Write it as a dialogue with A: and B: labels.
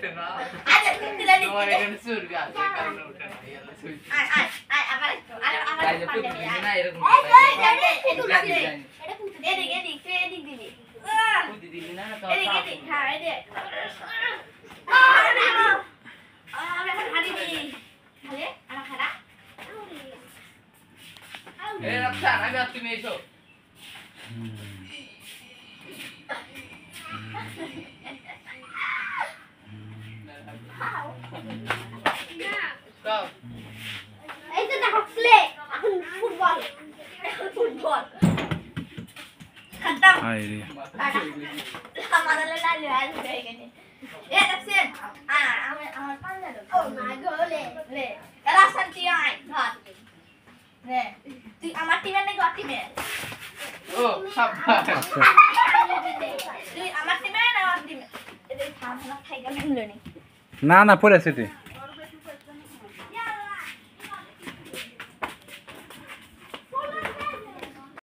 A: উঠে না
B: আরে দিলে দিলে
A: তোমার এখানে চর্বি আছে কারণে উঠে না
B: আয় আমার একটু আমার
A: এই যে প্রতিদিন না এরকম
B: এদিক তুই এদিক দিবি
A: প্রতিদিন না তো
B: এদিক হ্যাঁ এদিক আমি এখন হাঁটি দিই আরে আমার খাড়া
A: এই রাখা আমি আর তুমি এসো Stop.
B: এই তো দেখো প্লে এখন ফুটবল খতম
C: আইরে
B: আমাদের লাল লাল হয়ে গেছে এ দেখছেন আমার পাল্লা ও মাই গড লে এলা শান্তি আয় ধর রে তুই আমার টিমের নাকি ওর টিমে
A: ও সাবধান
B: তুই আমার টিমে না ওর টিমে এই থাম না খাই গেল নি
C: না না পড়ে আছে তুই